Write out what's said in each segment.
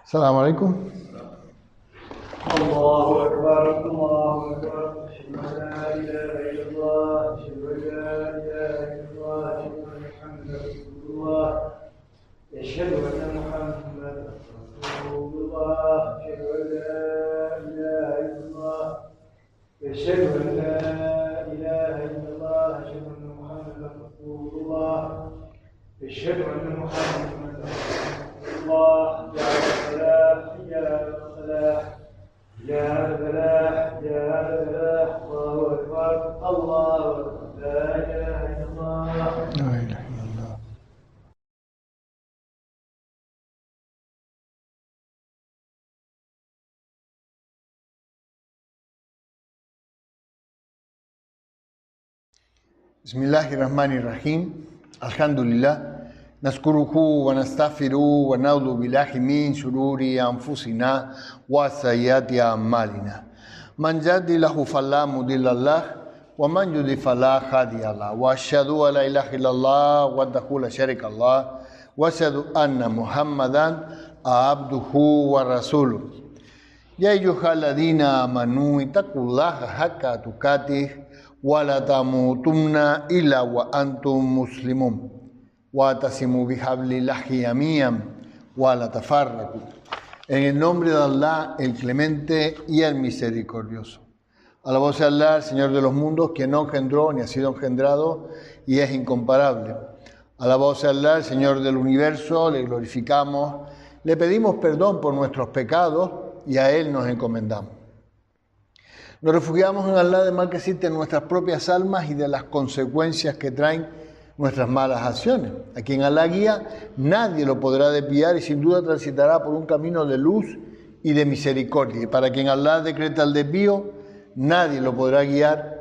السلام عليكم. الله أكبر الله أكبر أشهد أن لا إله إلا الله أشهد أن لا إله إلا الله أشهد أن محمدا رسول الله أشهد أن محمدا رسول الله أشهد أن لا إله إلا الله أشهد أن لا إله إلا الله أشهد أن محمدا رسول الله أشهد أن محمدا رسول الله يا الفلاح يا الفلاح يا الفلاح يا الفلاح الله أكبر الله أكبر لا إله إلا الله لا إله إلا الله. بسم الله الرحمن الرحيم. الحمد لله نذكره ونستغفره ونعوذ بالله من شرور أنفسنا وسيئات أعمالنا من يهده الله فلا مضل له ومن يضلل فلا هادي له وأشهد أن لا إله إلا الله وحده لا شريك له وأشهد أن محمدا عبده ورسوله يا أيها الذين آمنوا اتقوا الله حق تقاته ولا تموتن إلا وأنتم مسلمون واعتصموا بحبل الله جميعا ولا تفرقوا. En el nombre de Allah, el clemente y el misericordioso. Alabado sea Allah, el Señor de los mundos, que no engendró ni ha sido engendrado y es incomparable. Alabado sea Allah, el Señor del universo, le glorificamos, le pedimos perdón por nuestros pecados y a Él nos encomendamos. Nos refugiamos en Allah del mal que existe en nuestras propias almas y de las consecuencias que traen nuestras malas acciones. A quien Allah guía, nadie lo podrá desviar y sin duda transitará por un camino de luz y de misericordia. Y para quien Allah decreta el desvío, nadie lo podrá guiar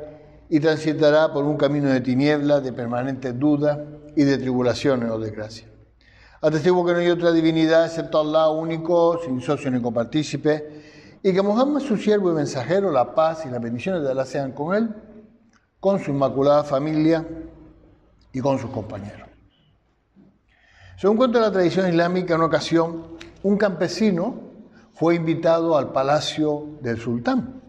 y transitará por un camino de tinieblas, de permanentes dudas y de tribulaciones o desgracias. Atestigo que no hay otra divinidad excepto Allah único, sin socio ni copartícipe, y que Muhammad, su siervo y mensajero, la paz y las bendiciones de Allah sean con él, con su inmaculada familia y con sus compañeros. Según cuenta la tradición islámica, en una ocasión, un campesino fue invitado al palacio del sultán.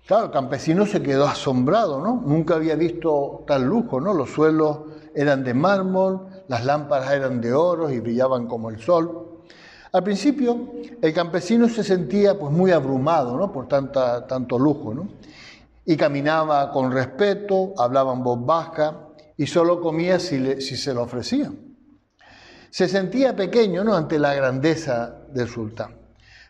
Claro, el campesino se quedó asombrado, ¿no? Nunca había visto tal lujo, ¿no? Los suelos eran de mármol, las lámparas eran de oro y brillaban como el sol. Al principio, el campesino se sentía pues muy abrumado, ¿no? Por tanto lujo, ¿no? Y caminaba con respeto, hablaba en voz baja y solo comía si se lo ofrecían. Se sentía pequeño, ¿no? Ante la grandeza del sultán.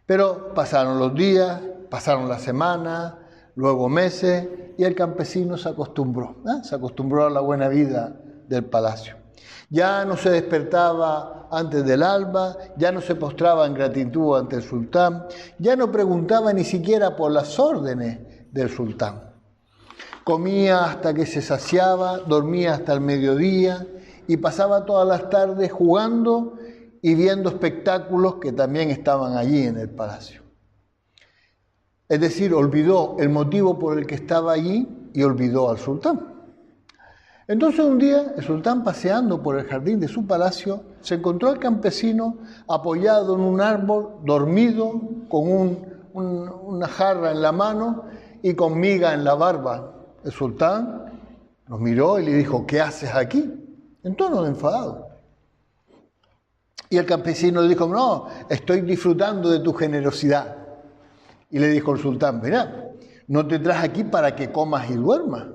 Pero pasaron los días, pasaron las semanas, luego meses, y el campesino se acostumbró a la buena vida del palacio. Ya no se despertaba antes del alba, ya no se postraba en gratitud ante el sultán, ya no preguntaba ni siquiera por las órdenes del sultán. Comía hasta que se saciaba, dormía hasta el mediodía y pasaba todas las tardes jugando y viendo espectáculos que también estaban allí en el palacio. Es decir, olvidó el motivo por el que estaba allí y olvidó al sultán. Entonces un día el sultán, paseando por el jardín de su palacio, se encontró al campesino apoyado en un árbol, dormido, con una jarra en la mano y con miga en la barba. El sultán lo miró y le dijo: ¿qué haces aquí?, en tono de enfadado. Y el campesino le dijo: no, estoy disfrutando de tu generosidad. Y le dijo el sultán: mira, no te traje aquí para que comas y duermas.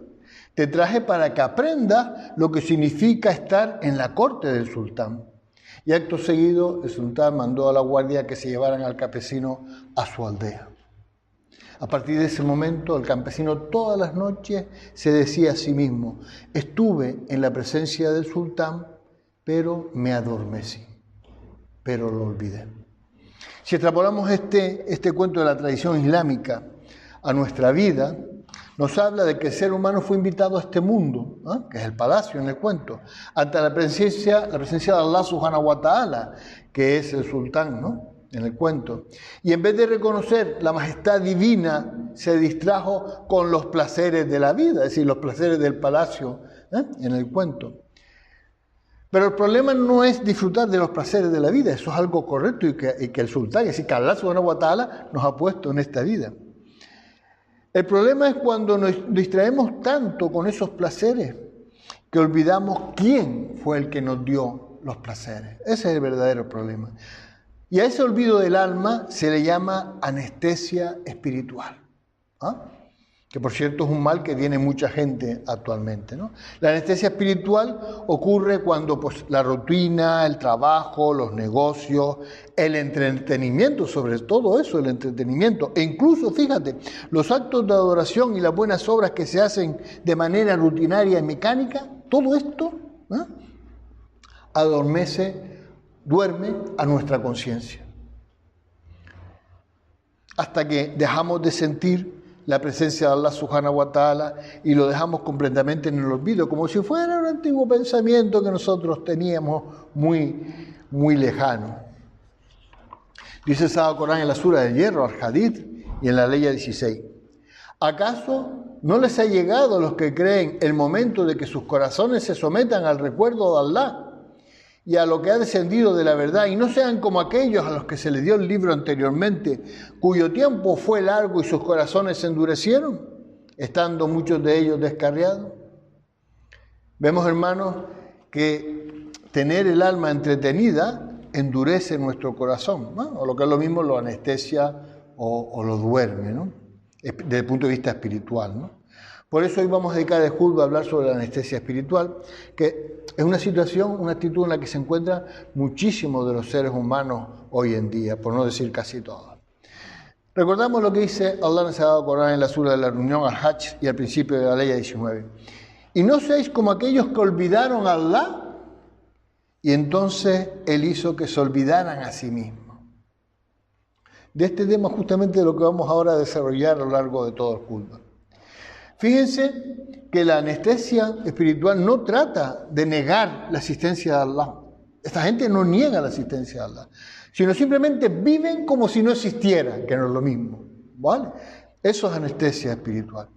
Te traje para que aprendas lo que significa estar en la corte del sultán. Y acto seguido, el sultán mandó a la guardia que se llevaran al campesino a su aldea. A partir de ese momento, el campesino todas las noches se decía a sí mismo: estuve en la presencia del sultán, pero me adormecí, pero lo olvidé. Si extrapolamos este cuento de la tradición islámica a nuestra vida, nos habla de que el ser humano fue invitado a este mundo, que es el palacio en el cuento, ante la presencia de Allah subhanahu wa ta'ala, que es el sultán, ¿no?, en el cuento. Y en vez de reconocer la majestad divina, se distrajo con los placeres de la vida, es decir, los placeres del palacio, en el cuento. Pero el problema no es disfrutar de los placeres de la vida, eso es algo correcto y que el sultán, es decir, que Allah subhanahu wa ta'ala nos ha puesto en esta vida. El problema es cuando nos distraemos tanto con esos placeres que olvidamos quién fue el que nos dio los placeres. Ese es el verdadero problema. Y a ese olvido del alma se le llama anestesia espiritual. ¿Ah? Que por cierto es un mal que tiene mucha gente actualmente, ¿no? La anestesia espiritual ocurre cuando pues, la rutina, el trabajo, los negocios, el entretenimiento, sobre todo eso, el entretenimiento, e incluso, fíjate, los actos de adoración y las buenas obras que se hacen de manera rutinaria y mecánica, todo esto duerme a nuestra conciencia. Hasta que dejamos de sentir la presencia de Allah subhanahu wa ta'ala y lo dejamos completamente en el olvido, como si fuera un antiguo pensamiento que nosotros teníamos muy lejano. Dice el Sagrado Corán en la Sura del Hierro, al Hadith y en la Ley 16. ¿Acaso no les ha llegado a los que creen el momento de que sus corazones se sometan al recuerdo de Allah y a lo que ha descendido de la verdad, y no sean como aquellos a los que se les dio el libro anteriormente, cuyo tiempo fue largo y sus corazones se endurecieron, estando muchos de ellos descarriados? Vemos, hermanos, que tener el alma entretenida endurece nuestro corazón, ¿no? O lo que es lo mismo, lo anestesia o lo duerme, ¿no? Desde el punto de vista espiritual, ¿no? Por eso hoy vamos a dedicar el juzgo a hablar sobre la anestesia espiritual, que es una situación, una actitud en la que se encuentran muchísimos de los seres humanos hoy en día, por no decir casi todos. Recordamos lo que dice Allah en el Sagrado Corán en la Sura de la Reunión, al Hajj y al principio de la Ley 19. Y no seáis como aquellos que olvidaron a Allah y entonces Él hizo que se olvidaran a sí mismos. De este tema justamente de lo que vamos ahora a desarrollar a lo largo de todo el culto. Fíjense que la anestesia espiritual no trata de negar la existencia de Allah. Esta gente no niega la existencia de Allah, sino simplemente viven como si no existiera, que no es lo mismo, ¿vale? Eso es anestesia espiritual.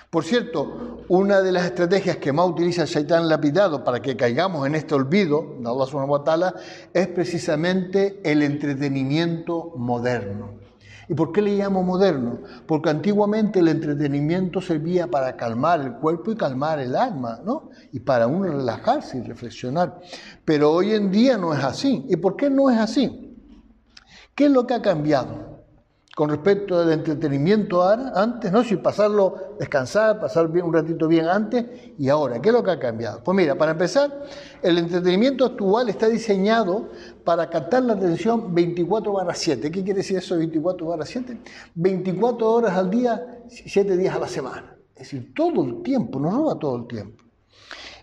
Por cierto, una de las estrategias que más utiliza el Shaitán lapidado para que caigamos en este olvido de Allah subhanahu wa ta'ala es precisamente el entretenimiento moderno. ¿Y por qué le llamo moderno? Porque antiguamente el entretenimiento servía para calmar el cuerpo y calmar el alma, ¿no? Y para uno relajarse y reflexionar. Pero hoy en día no es así. ¿Y por qué no es así? ¿Qué es lo que ha cambiado con respecto al entretenimiento antes, ¿no? Si pasarlo, descansar, pasar bien, un ratito bien antes y ahora. ¿Qué es lo que ha cambiado? Pues mira, para empezar, el entretenimiento actual está diseñado para captar la atención 24/7. ¿Qué quiere decir eso de 24/7? 24 horas al día, 7 días a la semana. Es decir, todo el tiempo, nos roba todo el tiempo.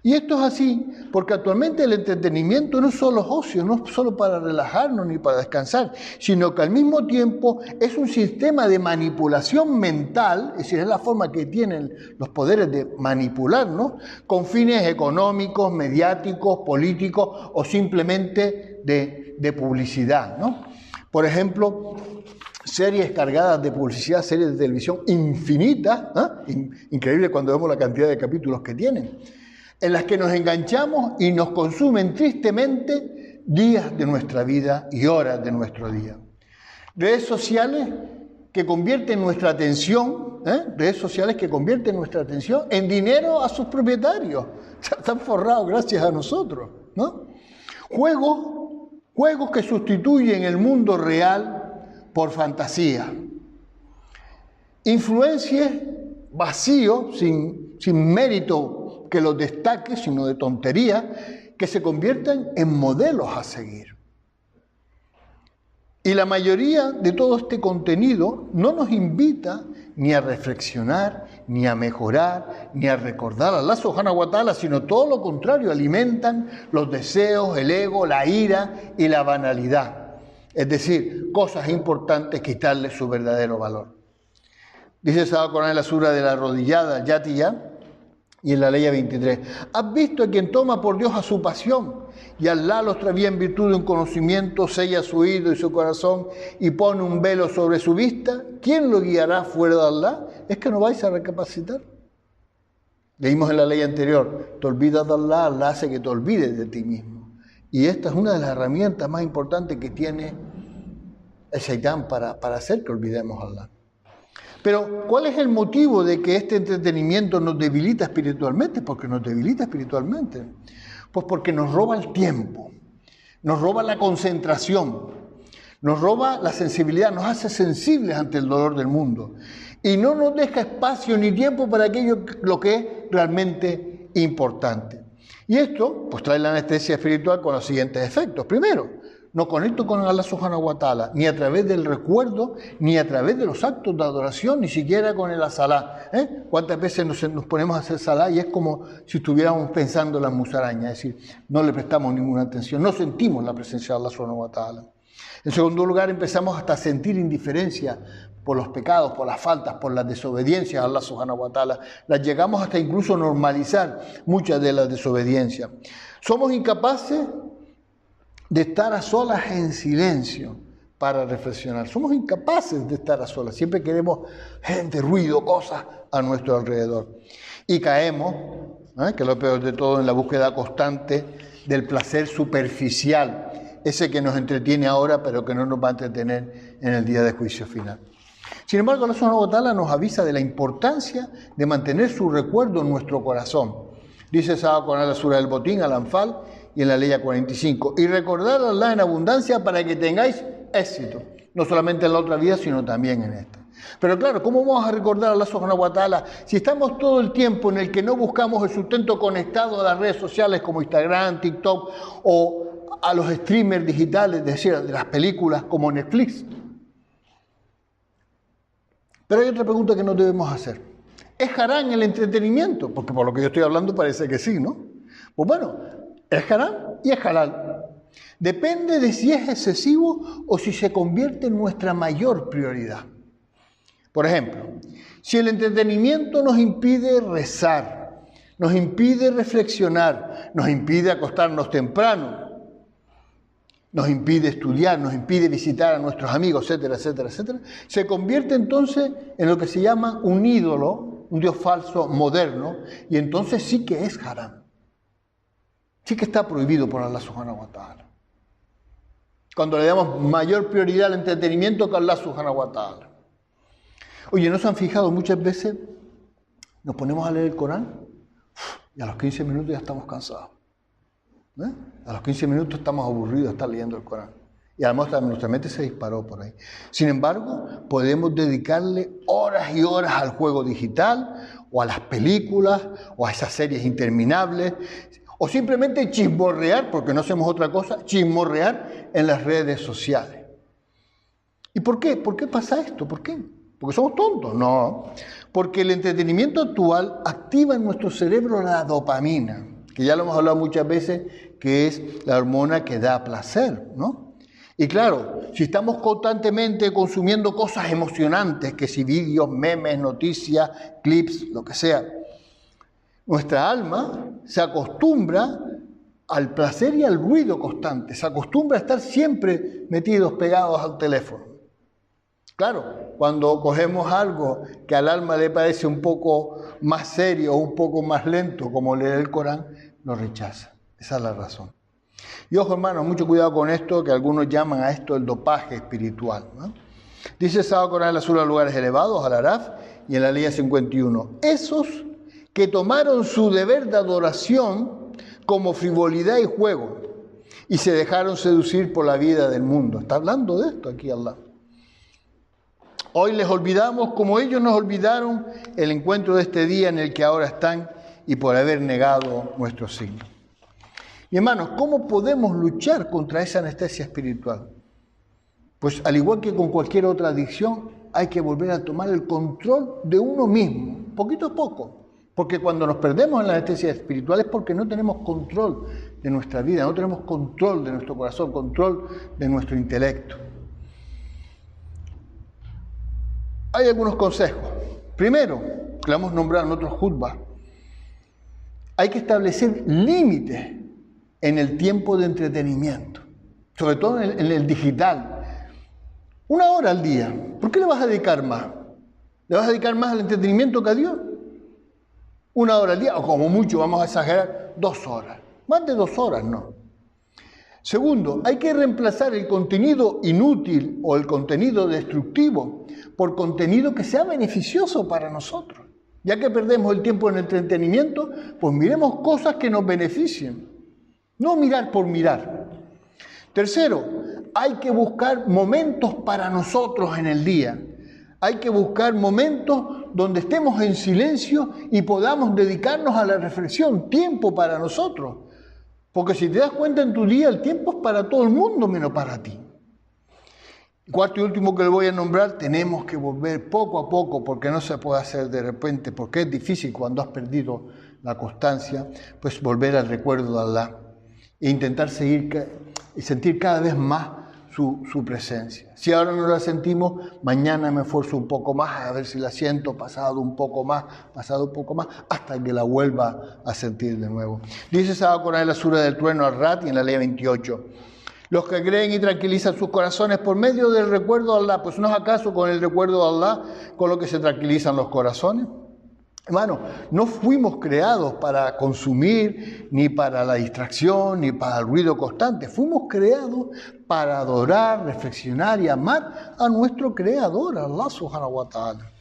Y esto es así porque actualmente el entretenimiento no es solo ocio, no es solo para relajarnos ni para descansar, sino que al mismo tiempo es un sistema de manipulación mental, es decir, es la forma que tienen los poderes de manipularnos con fines económicos, mediáticos, políticos o simplemente de publicidad, ¿no? Por ejemplo, series cargadas de publicidad, series de televisión infinitas, increíble cuando vemos la cantidad de capítulos que tienen, en las que nos enganchamos y nos consumen tristemente días de nuestra vida y horas de nuestro día. Redes sociales que convierten nuestra atención, en dinero a sus propietarios. Están forrados gracias a nosotros, ¿no? Juegos que sustituyen el mundo real por fantasía. Influencias vacíos, sin mérito que los destaque, sino de tontería, que se conviertan en modelos a seguir. Y la mayoría de todo este contenido no nos invita ni a reflexionar, ni a mejorar, ni a recordar a Allah subhanahu wa ta'ala, sino todo lo contrario, alimentan los deseos, el ego, la ira y la banalidad. Es decir, cosas importantes, quitarle su verdadero valor. Dice el Sagrado Corán en la Sura de la Arrodillada, Yatiyah, y en la Ley 23, ¿has visto a quien toma por Dios a su pasión y Allah lo extravía en virtud de un conocimiento, sella su oído y su corazón y pone un velo sobre su vista? ¿Quién lo guiará fuera de Allah? ¿Es que no vais a recapacitar? Leímos en la ley anterior, te olvidas de Allah, Allah hace que te olvides de ti mismo. Y esta es una de las herramientas más importantes que tiene el Shaitán para hacer que olvidemos a Allah. Pero, ¿cuál es el motivo de que este entretenimiento nos debilita espiritualmente? Porque nos debilita espiritualmente. Pues porque nos roba el tiempo, nos roba la concentración, nos roba la sensibilidad, nos hace sensibles ante el dolor del mundo. Y no nos deja espacio ni tiempo para aquello lo que es realmente importante. Y esto pues trae la anestesia espiritual con los siguientes efectos. Primero, no conecto con Allah subhanahu wa ta'ala, ni a través del recuerdo, ni a través de los actos de adoración, ni siquiera con el salá. ¿Cuántas veces nos ponemos a hacer salá y es como si estuviéramos pensando en las musarañas? Es decir, no le prestamos ninguna atención, no sentimos la presencia de Allah subhanahu wa ta'ala. En segundo lugar, empezamos hasta a sentir indiferencia por los pecados, por las faltas, por las desobediencias a Allah subhanahu wa ta'ala. Las llegamos hasta incluso normalizar muchas de las desobediencias. Somos incapaces de estar a solas en silencio para reflexionar. Somos incapaces de estar a solas. Siempre queremos gente, ruido, cosas a nuestro alrededor. Y caemos, que es lo peor de todo, en la búsqueda constante del placer superficial, ese que nos entretiene ahora, pero que no nos va a entretener en el día de juicio final. Sin embargo, Allah subhanahu wa ta'ala nos avisa de la importancia de mantener su recuerdo en nuestro corazón. Dice esa con la sura del Botín, al Anfal, y en la ley 45. Y recordar a Allah en abundancia para que tengáis éxito. No solamente en la otra vida, sino también en esta. Pero claro, ¿cómo vamos a recordar a Allah subhanahu wa ta'ala si estamos todo el tiempo en el que no buscamos el sustento conectado a las redes sociales como Instagram, TikTok o a los streamers digitales, es decir, de las películas como Netflix? Pero hay otra pregunta que nos debemos hacer. ¿Es haram el entretenimiento? Porque por lo que yo estoy hablando parece que sí, ¿no? Pues bueno, es haram y es halal. Depende de si es excesivo o si se convierte en nuestra mayor prioridad. Por ejemplo, si el entretenimiento nos impide rezar, nos impide reflexionar, nos impide acostarnos temprano, nos impide estudiar, nos impide visitar a nuestros amigos, etcétera, etcétera, etcétera, se convierte entonces en lo que se llama un ídolo, un dios falso moderno, y entonces sí que es haram. Sí que está prohibido por Allah subhanahu wa ta'ala. Cuando le damos mayor prioridad al entretenimiento que a Allah subhanahu wa ta'ala. Oye, ¿no se han fijado muchas veces? Nos ponemos a leer el Corán y a los 15 minutos ya estamos cansados. A los 15 minutos estamos aburridos de estar leyendo el Corán. Y además nuestra mente se disparó por ahí. Sin embargo, podemos dedicarle horas y horas al juego digital, o a las películas, o a esas series interminables, o simplemente chismorrear, porque no hacemos otra cosa, chismorrear en las redes sociales. ¿Y por qué? ¿Por qué pasa esto? ¿Por qué? ¿Porque somos tontos? No. Porque el entretenimiento actual activa en nuestro cerebro la dopamina, que ya lo hemos hablado muchas veces, que es la hormona que da placer, ¿no? Y claro, si estamos constantemente consumiendo cosas emocionantes, que si vídeos, memes, noticias, clips, lo que sea, nuestra alma se acostumbra al placer y al ruido constante, se acostumbra a estar siempre metidos, pegados al teléfono. Claro, cuando cogemos algo que al alma le parece un poco más serio o un poco más lento, como leer el Corán, lo rechaza. Esa es la razón. Y ojo, hermanos, mucho cuidado con esto, que algunos llaman a esto el dopaje espiritual, ¿no? Dice Sábado Corán en la sura Lugares Elevados, al Araf, y en la ley 51. Esos que tomaron su deber de adoración como frivolidad y juego y se dejaron seducir por la vida del mundo. Está hablando de esto aquí Allah. Hoy les olvidamos como ellos nos olvidaron el encuentro de este día en el que ahora están y por haber negado nuestro signo. Y hermanos, ¿cómo podemos luchar contra esa anestesia espiritual? Pues al igual que con cualquier otra adicción, hay que volver a tomar el control de uno mismo, poquito a poco. Porque cuando nos perdemos en la anestesia espiritual es porque no tenemos control de nuestra vida, no tenemos control de nuestro corazón, control de nuestro intelecto. Hay algunos consejos. Primero, que lo hemos nombrado en otros jutbas, hay que establecer límites en el tiempo de entretenimiento, sobre todo en el digital. 1 hora al día. ¿Por qué le vas a dedicar más? ¿Le vas a dedicar más al entretenimiento que a Dios? 1 hora al día, o como mucho, vamos a exagerar, 2 horas. Más de 2 horas, no. Segundo, hay que reemplazar el contenido inútil o el contenido destructivo por contenido que sea beneficioso para nosotros. Ya que perdemos el tiempo en entretenimiento, pues miremos cosas que nos beneficien. No mirar por mirar. Tercero, hay que buscar momentos para nosotros en el día. Hay que buscar momentos donde estemos en silencio y podamos dedicarnos a la reflexión, tiempo para nosotros. Porque si te das cuenta en tu día, el tiempo es para todo el mundo menos para ti. Cuarto y último que le voy a nombrar, tenemos que volver poco a poco, porque no se puede hacer de repente, porque es difícil cuando has perdido la constancia, pues volver al recuerdo de Allah e intentar sentir cada vez más su presencia. Si ahora no la sentimos, mañana me esfuerzo un poco más, a ver si la siento, pasado un poco más, hasta que la vuelva a sentir de nuevo. Dice Sagrado Corán en la Sura del Trueno Ar-Ra'd y en la ley 28. Los que creen y tranquilizan sus corazones por medio del recuerdo de Allah, pues ¿no es acaso con el recuerdo de Allah con lo que se tranquilizan los corazones? Hermano, no fuimos creados para consumir, ni para la distracción, ni para el ruido constante. Fuimos creados para adorar, reflexionar y amar a nuestro Creador, Allah Subhanahu wa Ta'ala.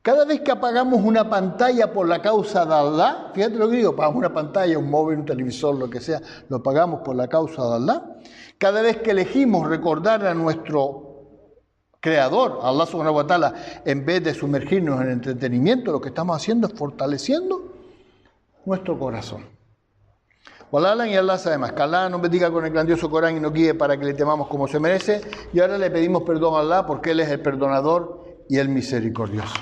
Cada vez que apagamos una pantalla por la causa de Allah, fíjate lo que digo, apagamos una pantalla, un móvil, un televisor, lo que sea, lo apagamos por la causa de Allah. Cada vez que elegimos recordar a nuestro Creador, Allah Subhanahu wa Ta'ala, en vez de sumergirnos en entretenimiento, lo que estamos haciendo es fortaleciendo nuestro corazón. Wallah y Allah sabe más. Que Allah nos bendiga con el grandioso Corán y nos guíe para que le temamos como se merece. Y ahora le pedimos perdón a Allah porque Él es el perdonador y el misericordioso.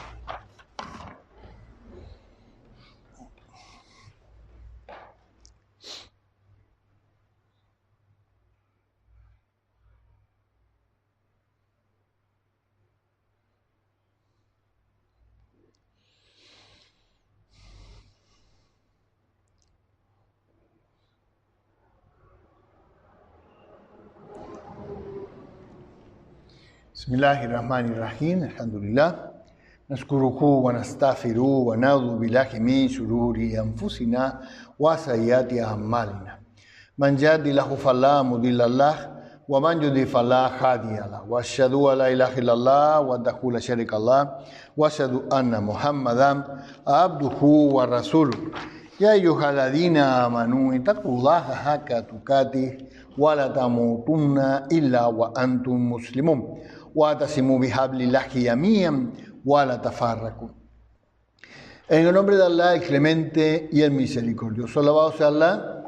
Bismillahirrahmanirrahim, alhamdulillah. Naskuruhu wa nastaghfiruhu wa na'udhu billahi min shururi anfusina wa sayyiati a'malina. Man yahdihillahu fala mudilla lahu wa man yudlil fala hadiya lahu. Wa asyhadu an la ilaha illallah wahdahu la syarika lahu wa asyhadu anna Muhammadan abduhu wa rasuluh. Ya ayyuhalladzina amanu ittaqullaha haqqa tuqatih wa la tamutunna illa wa antum muslimun. وَاتَصِمُوا بِحَبْلِ اللَّهِ جَمِيعًا وَلَا تَفَرَّقُوا. En el nombre de Allah, el clemente y el misericordioso. Alabado sea Allah,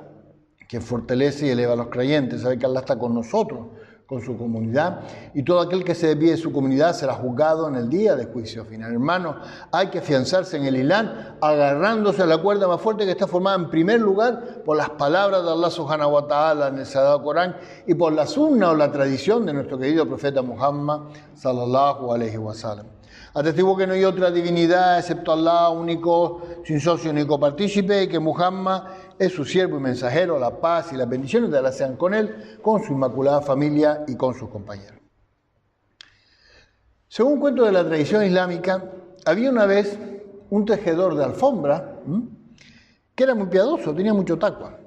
que fortalece y eleva a los creyentes. Sabe que Allah está con nosotros, con su comunidad, y todo aquel que se desvíe de su comunidad será juzgado en el día de juicio final. Hermanos, hay que afianzarse en el Islam, agarrándose a la cuerda más fuerte que está formada en primer lugar por las palabras de Allah Subhanahu wa Ta'ala en el Sagrado Corán y por la sunna o la tradición de nuestro querido profeta Muhammad sallallahu alaihi wa sallam. Atestigo que no hay otra divinidad excepto Allah, único, sin socio ni copartícipe, y que Muhammad es su siervo y mensajero. La paz y las bendiciones de Allah sean con él, con su inmaculada familia y con sus compañeros. Según cuento de la tradición islámica, había una vez un tejedor de alfombra que era muy piadoso, tenía mucho taqwa,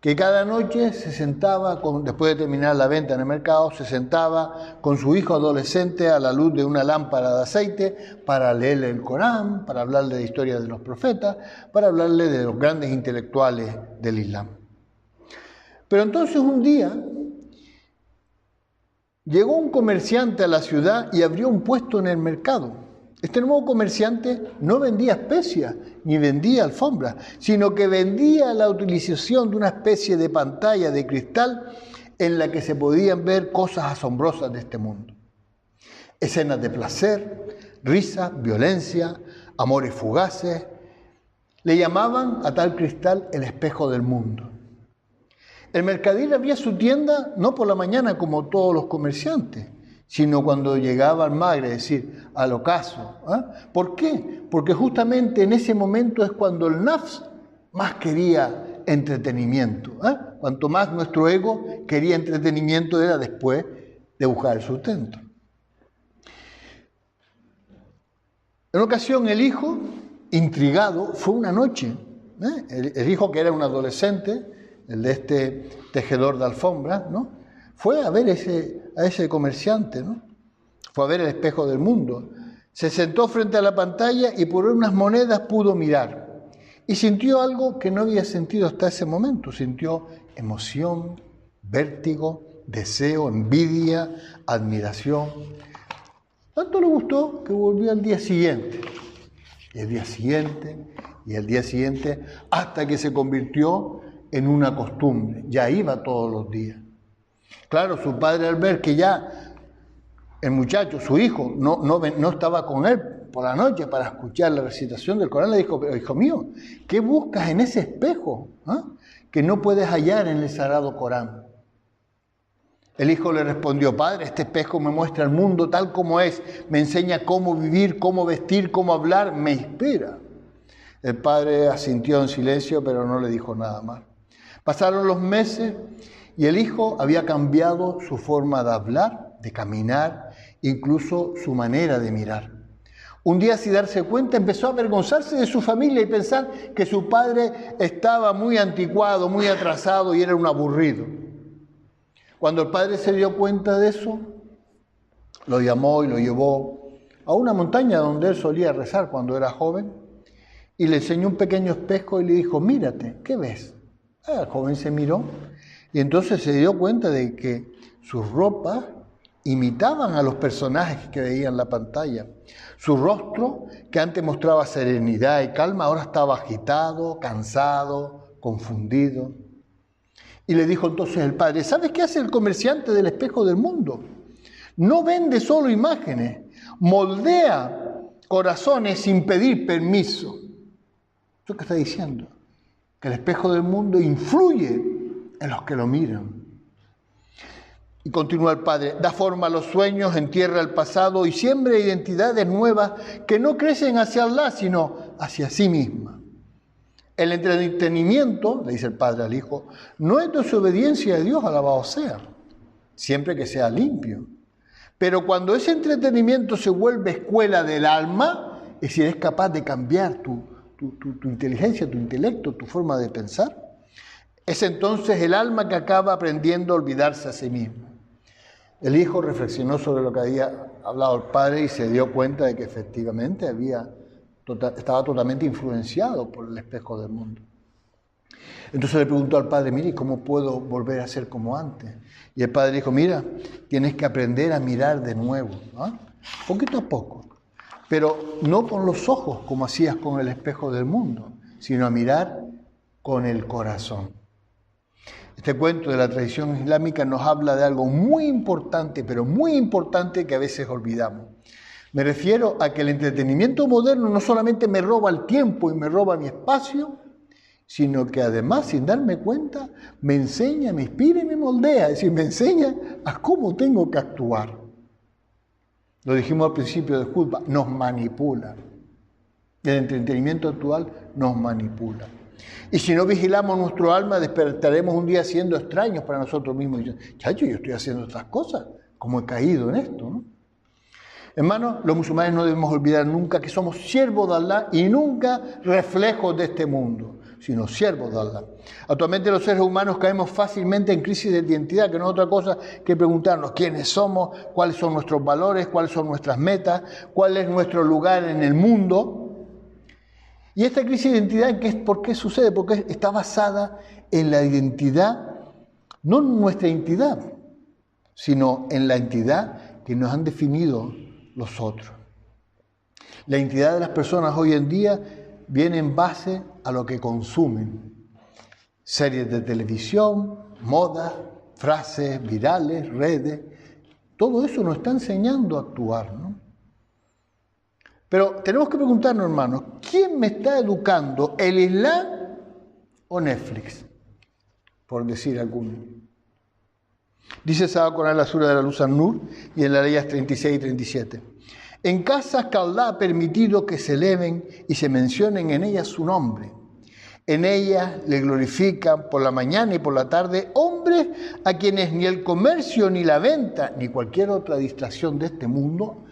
que cada noche se sentaba, después de terminar la venta en el mercado, se sentaba con su hijo adolescente a la luz de una lámpara de aceite para leerle el Corán, para hablarle de historias de los profetas, para hablarle de los grandes intelectuales del Islam. Pero entonces un día llegó un comerciante a la ciudad y abrió un puesto en el mercado. Este nuevo comerciante no vendía especias ni vendía alfombras, sino que vendía la utilización de una especie de pantalla de cristal en la que se podían ver cosas asombrosas de este mundo. Escenas de placer, risas, violencia, amores fugaces. Le llamaban a tal cristal el espejo del mundo. El mercader abría su tienda no por la mañana como todos los comerciantes, sino cuando llegaba al magre, es decir, al ocaso. ¿Por qué? Porque justamente en ese momento es cuando el nafs más quería entretenimiento. Cuanto más nuestro ego quería entretenimiento era después de buscar el sustento. En una ocasión el hijo, intrigado, fue una noche. El hijo, que era un adolescente, el de este tejedor de alfombras, ¿no? Fue a ver a ese comerciante, ¿no? Fue a ver el espejo del mundo. Se sentó frente a la pantalla y por unas monedas pudo mirar. Y sintió algo que no había sentido hasta ese momento. Sintió emoción, vértigo, deseo, envidia, admiración. Tanto le gustó que volvió al día siguiente. Y el día siguiente, y el día siguiente, hasta que se convirtió en una costumbre. Ya iba todos los días. Claro, su padre, al ver que ya el muchacho, su hijo, no estaba con él por la noche para escuchar la recitación del Corán, le dijo: pero hijo mío, ¿qué buscas en ese espejo que no puedes hallar en el sagrado Corán? El hijo le respondió: padre, este espejo me muestra el mundo tal como es, me enseña cómo vivir, cómo vestir, cómo hablar, me inspira. El padre asintió en silencio, pero no le dijo nada más. Pasaron los meses y el hijo había cambiado su forma de hablar, de caminar, incluso su manera de mirar. Un día, sin darse cuenta, empezó a avergonzarse de su familia y pensar que su padre estaba muy anticuado, muy atrasado y era un aburrido. Cuando el padre se dio cuenta de eso, lo llamó y lo llevó a una montaña donde él solía rezar cuando era joven y le enseñó un pequeño espejo y le dijo: mírate, ¿qué ves? El joven se miró y entonces se dio cuenta de que sus ropas imitaban a los personajes que veía en la pantalla. Su rostro, que antes mostraba serenidad y calma, ahora estaba agitado, cansado, confundido. Y le dijo entonces el padre: ¿sabes qué hace el comerciante del espejo del mundo? No vende solo imágenes, moldea corazones sin pedir permiso. ¿Eso qué está diciendo? Que el espejo del mundo influye en los que lo miran. Y continúa el padre: da forma a los sueños, entierra el pasado y siembra identidades nuevas que no crecen hacia Allah, sino hacia sí misma. El entretenimiento, le dice el padre al hijo, no es desobediencia a Dios, alabado sea, siempre que sea limpio. Pero cuando ese entretenimiento se vuelve escuela del alma, es decir, es capaz de cambiar tu inteligencia, tu intelecto, tu forma de pensar, es entonces el alma que acaba aprendiendo a olvidarse a sí mismo. El hijo reflexionó sobre lo que había hablado el padre y se dio cuenta de que efectivamente estaba totalmente influenciado por el espejo del mundo. Entonces le preguntó al padre: mire, ¿cómo puedo volver a ser como antes? Y el padre dijo: mira, tienes que aprender a mirar de nuevo, poquito a poco, pero no con los ojos como hacías con el espejo del mundo, sino a mirar con el corazón. Este cuento de la tradición islámica nos habla de algo muy importante, pero muy importante, que a veces olvidamos. Me refiero a que el entretenimiento moderno no solamente me roba el tiempo y me roba mi espacio, sino que además, sin darme cuenta, me enseña, me inspira y me moldea, es decir, me enseña a cómo tengo que actuar. Lo dijimos al principio de Jutba, nos manipula. El entretenimiento actual nos manipula. Y si no vigilamos nuestro alma, despertaremos un día siendo extraños para nosotros mismos. Y diciendo: chacho, yo estoy haciendo estas cosas, ¿cómo he caído en esto, no? Hermanos, los musulmanes no debemos olvidar nunca que somos siervos de Allah y nunca reflejos de este mundo, sino siervos de Allah. Actualmente los seres humanos caemos fácilmente en crisis de identidad, que no es otra cosa que preguntarnos quiénes somos, cuáles son nuestros valores, cuáles son nuestras metas, cuál es nuestro lugar en el mundo. Y esta crisis de identidad, ¿por qué sucede? Porque está basada en la identidad, no en nuestra identidad, sino en la entidad que nos han definido los otros. La identidad de las personas hoy en día viene en base a lo que consumen. Series de televisión, modas, frases virales, redes. Todo eso nos está enseñando a actuar, ¿no? Pero tenemos que preguntarnos, hermanos, ¿quién me está educando? ¿El Islam o Netflix? Por decir alguno. Dice Sagrado Corán en la Sura de la Luz An-Nur y en las leyes 36 y 37. En casas que Allah ha permitido que se eleven y se mencionen en ellas su nombre. En ellas le glorifican por la mañana y por la tarde hombres a quienes ni el comercio, ni la venta, ni cualquier otra distracción de este mundo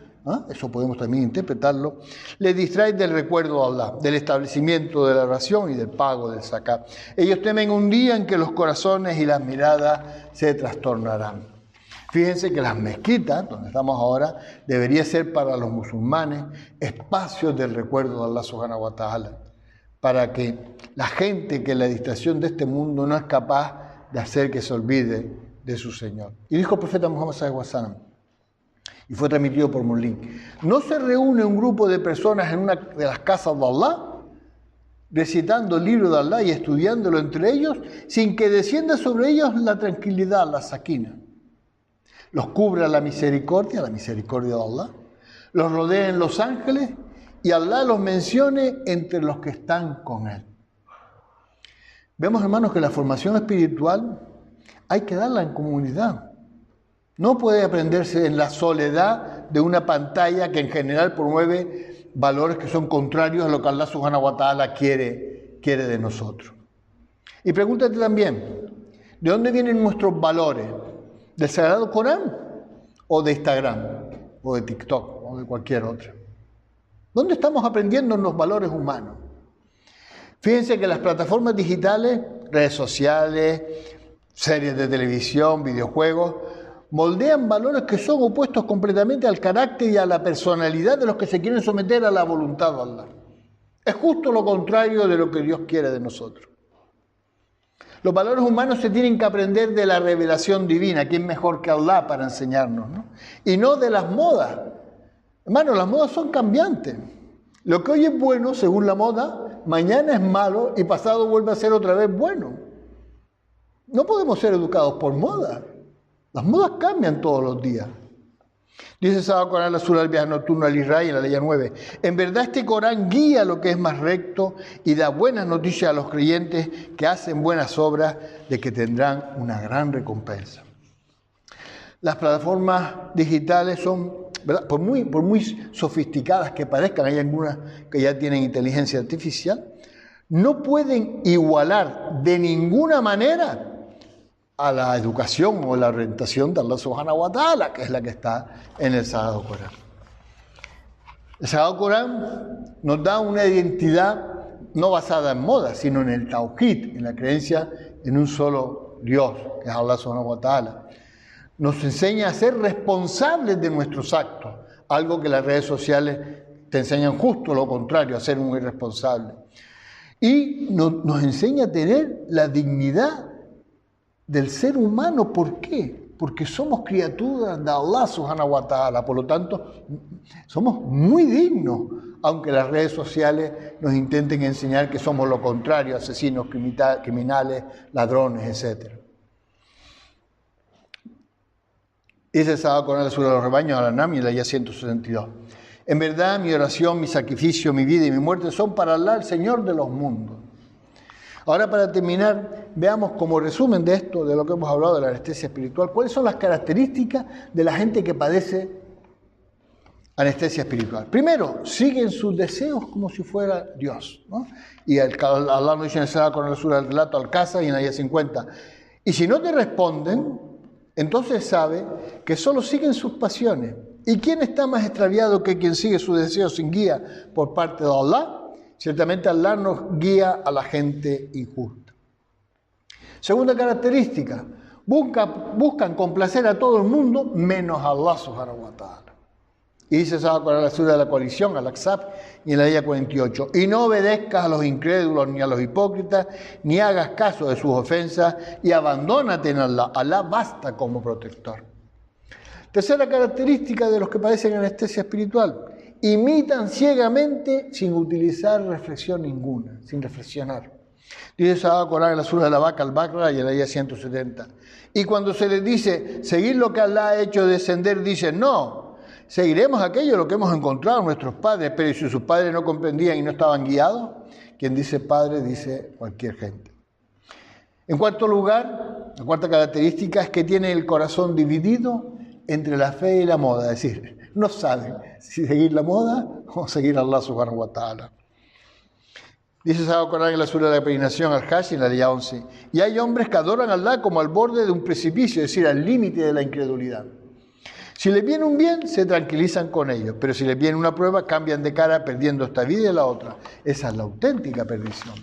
eso podemos también interpretarlo, les distrae del recuerdo de Allah, del establecimiento de la oración y del pago del zakat. Ellos temen un día en que los corazones y las miradas se trastornarán. Fíjense que las mezquitas, donde estamos ahora, debería ser para los musulmanes espacios del recuerdo de Allah subhanahu wa ta'ala, para que la gente que en la distracción de este mundo no es capaz de hacer que se olvide de su Señor. Y dijo el profeta Muhammad sallallahu alaihi wasallam, y fue transmitido por Mulín, no se reúne un grupo de personas en una de las casas de Allah recitando el libro de Allah y estudiándolo entre ellos sin que descienda sobre ellos la tranquilidad, la sakina. Los cubra la misericordia de Allah, los rodeen los ángeles y Allah los mencione entre los que están con Él. Vemos, hermanos, que la formación espiritual hay que darla en comunidad. No puede aprenderse en la soledad de una pantalla que en general promueve valores que son contrarios a lo que Allah subhanahu wa ta'ala quiere de nosotros. Y pregúntate también, ¿de dónde vienen nuestros valores? ¿Del Sagrado Corán o de Instagram o de TikTok o de cualquier otra? ¿Dónde estamos aprendiendo los valores humanos? Fíjense que las plataformas digitales, redes sociales, series de televisión, videojuegos, moldean valores que son opuestos completamente al carácter y a la personalidad de los que se quieren someter a la voluntad de Allah. Es justo lo contrario de lo que Dios quiere de nosotros. Los valores humanos se tienen que aprender de la revelación divina, ¿quién mejor que Allah para enseñarnos, ¿no? Y no de las modas. Hermanos, las modas son cambiantes. Lo que hoy es bueno, según la moda, mañana es malo y pasado vuelve a ser otra vez bueno. No podemos ser educados por moda. Las modas cambian todos los días. Dice Sagrado Corán, la Sura del viaje nocturno al Israel, en la ley 9. En verdad este Corán guía lo que es más recto y da buenas noticias a los creyentes que hacen buenas obras de que tendrán una gran recompensa. Las plataformas digitales son, ¿verdad?, por muy sofisticadas que parezcan, hay algunas que ya tienen inteligencia artificial, no pueden igualar de ninguna manera a la educación o la orientación de Allah subhanahu wa ta'ala, que es la que está en el Sagrado Corán. El Sagrado Corán nos da una identidad no basada en moda, sino en el tawhid, en la creencia en un solo Dios, que es Allah subhanahu wa ta'ala. Nos enseña a ser responsables de nuestros actos, algo que las redes sociales te enseñan justo lo contrario, a ser un irresponsable. Y nos enseña a tener la dignidad del ser humano. ¿Por qué? Porque somos criaturas de Allah subhanahu wa ta'ala, por lo tanto somos muy dignos, aunque las redes sociales nos intenten enseñar que somos lo contrario, asesinos, criminales, ladrones, etc. Dice el Sagrado Corán, la Sura de los Rebaños, Al-An'am, y la Ayah 162. En verdad, mi oración, mi sacrificio, mi vida y mi muerte son para Allah, el Señor de los mundos. Ahora, para terminar, veamos como resumen de esto, de lo que hemos hablado de la anestesia espiritual, cuáles son las características de la gente que padece anestesia espiritual. Primero, siguen sus deseos como si fuera Dios, ¿no? Y Allah nos dice en el Sagrado Corán, la Sura del Relato Al-Qasas y en la Ayah 50. Y si no te responden, entonces sabe que solo siguen sus pasiones. ¿Y quién está más extraviado que quien sigue sus deseos sin guía por parte de Allah? Ciertamente Allah nos guía a la gente injusta. Segunda característica, buscan complacer a todo el mundo menos a Allah subhanahu wa ta'ala. Y dice la Sura de la coalición, Al-Ahzab, y en la Ayah 48. Y no obedezcas a los incrédulos ni a los hipócritas, ni hagas caso de sus ofensas, y abandónate en Allah. Allah basta como protector. Tercera característica de los que padecen anestesia espiritual. Imitan ciegamente sin utilizar reflexión ninguna, sin reflexionar. Dice Sagrado Corán en la Sura de la Vaca al-Baqara y en la Ayah 170. Y cuando se les dice, seguir lo que Allah ha hecho descender, dicen, no, seguiremos aquello lo que hemos encontrado en nuestros padres, pero si sus padres no comprendían y no estaban guiados, quien dice padre dice cualquier gente. En cuarto lugar, la cuarta característica es que tiene el corazón dividido entre la fe y la moda, es decir, no saben si seguir la moda o seguir a Allah subhanahu wa ta'ala. Dice Sagrado Corán en la Sura de la Peregrinación Al-Hajj, en la Ayah 11. Y hay hombres que adoran a Allah como al borde de un precipicio, es decir, al límite de la incredulidad. Si les viene un bien, se tranquilizan con ellos, pero si les viene una prueba, cambian de cara perdiendo esta vida y la otra. Esa es la auténtica perdición.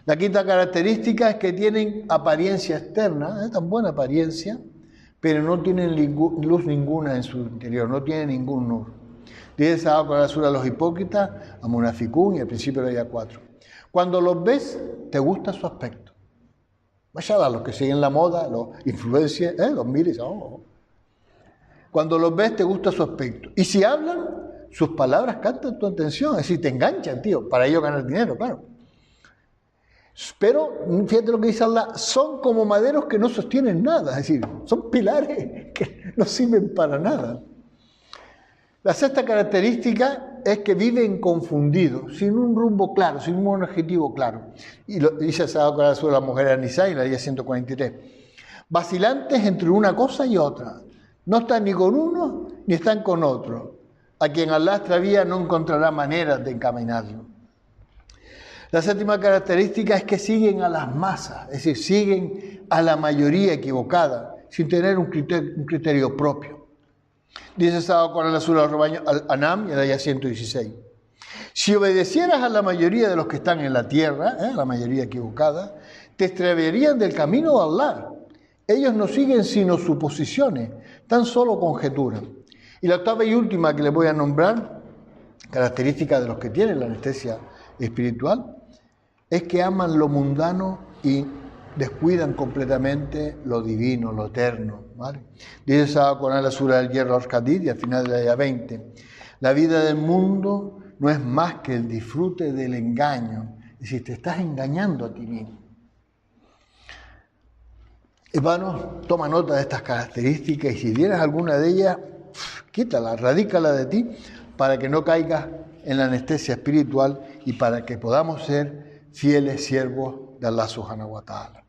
La quinta característica es que tienen apariencia externa, tan buena apariencia, pero no tienen luz ninguna en su interior, no tienen ningún nur. Dice Sahabat con la sura a los hipócritas, a Munaficún y al principio de la ayah 4. Cuando los ves, te gusta su aspecto. Vaya a los que siguen la moda, los influencers, los miles. Cuando los ves, te gusta su aspecto. Y si hablan, sus palabras captan tu atención, es decir, te enganchan, tío, para ellos ganar dinero, claro. Pero, fíjate lo que dice Allah, son como maderos que no sostienen nada, es decir, son pilares que no sirven para nada. La sexta característica es que viven confundidos, sin un rumbo claro, sin un objetivo claro. Y lo dice Sahabat con la sura de la mujer An-Nisa en la ayah 143. Vacilantes entre una cosa y otra. No están ni con uno ni están con otro. A quien Allah extravía no encontrará maneras de encaminarlo. La séptima característica es que siguen a las masas, es decir, siguen a la mayoría equivocada, sin tener un criterio propio. Dice Sahabat con la sura Al-An'am y en la ayah 116. Si obedecieras a la mayoría de los que están en la tierra, la mayoría equivocada, te extraviarían del camino de Allah. Ellos no siguen sino suposiciones, tan solo conjeturas. Y la octava y última que les voy a nombrar, característica de los que tienen la anestesia espiritual, es que aman lo mundano y descuidan completamente lo divino, lo eterno, ¿vale? Dice Sahabat con la sura del Hierro al-Hadid y al final de la ayah 20. La vida del mundo no es más que el disfrute del engaño, es decir, te estás engañando a ti mismo. Hermanos, toma nota de estas características y si tienes alguna de ellas, quítala, radícala de ti para que no caigas en la anestesia espiritual y para que podamos ser fieles siervos de Allah subhanahu wa ta'ala.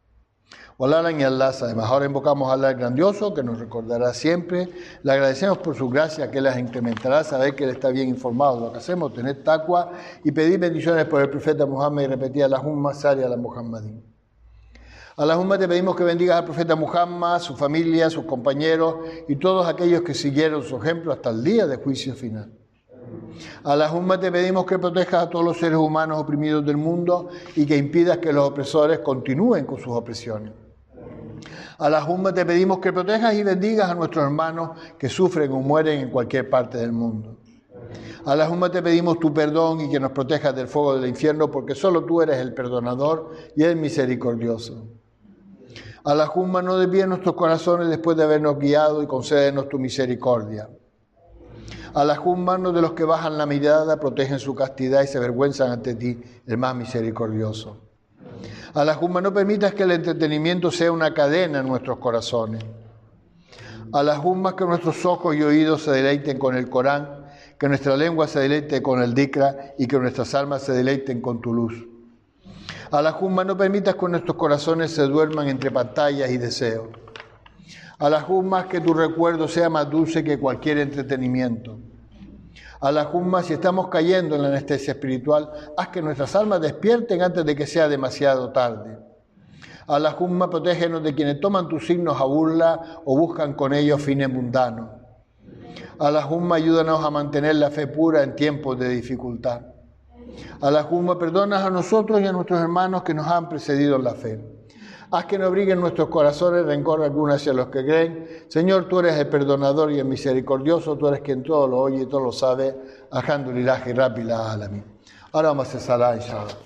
Wallah y Allah, además ahora invocamos a Allah el grandioso que nos recordará siempre. Le agradecemos por su gracia que las incrementará, saber que Él está bien informado de lo que hacemos, tener taqwa y pedir bendiciones por el profeta Muhammad y repetir Allahumma salli ala Muhammadin. Allahumma, te pedimos que bendigas al profeta Muhammad, su familia, sus compañeros y todos aquellos que siguieron su ejemplo hasta el día del juicio final. Allahumma, te pedimos que protejas a todos los seres humanos oprimidos del mundo y que impidas que los opresores continúen con sus opresiones. Allahumma, te pedimos que protejas y bendigas a nuestros hermanos que sufren o mueren en cualquier parte del mundo. Allahumma, te pedimos tu perdón y que nos protejas del fuego del infierno porque solo tú eres el perdonador y el misericordioso. Allahumma, no desvíes nuestros corazones después de habernos guiado y concédenos tu misericordia. Allahumma, no de los que bajan la mirada, protegen su castidad y se avergüenzan ante ti, el más misericordioso. Allahumma, no permitas que el entretenimiento sea una cadena en nuestros corazones. Allahumma, que nuestros ojos y oídos se deleiten con el Corán, que nuestra lengua se deleite con el Dikra y que nuestras almas se deleiten con tu luz. Allahumma, no permitas que nuestros corazones se duerman entre pantallas y deseos. Allahumma, que tu recuerdo sea más dulce que cualquier entretenimiento. Allahumma, si estamos cayendo en la anestesia espiritual, haz que nuestras almas despierten antes de que sea demasiado tarde. Allahumma, protégenos de quienes toman tus signos a burla o buscan con ellos fines mundanos. Allahumma, ayúdanos a mantener la fe pura en tiempos de dificultad. Allahumma, perdona a nosotros y a nuestros hermanos que nos han precedido en la fe. Haz que no abriguen nuestros corazones rencor alguno hacia los que creen. Señor, tú eres el perdonador y el misericordioso, tú eres quien todo lo oye y todo lo sabe. Alhamdulillah, Rabbil Alamin. Ahora vamos a hacer salah, inshallah.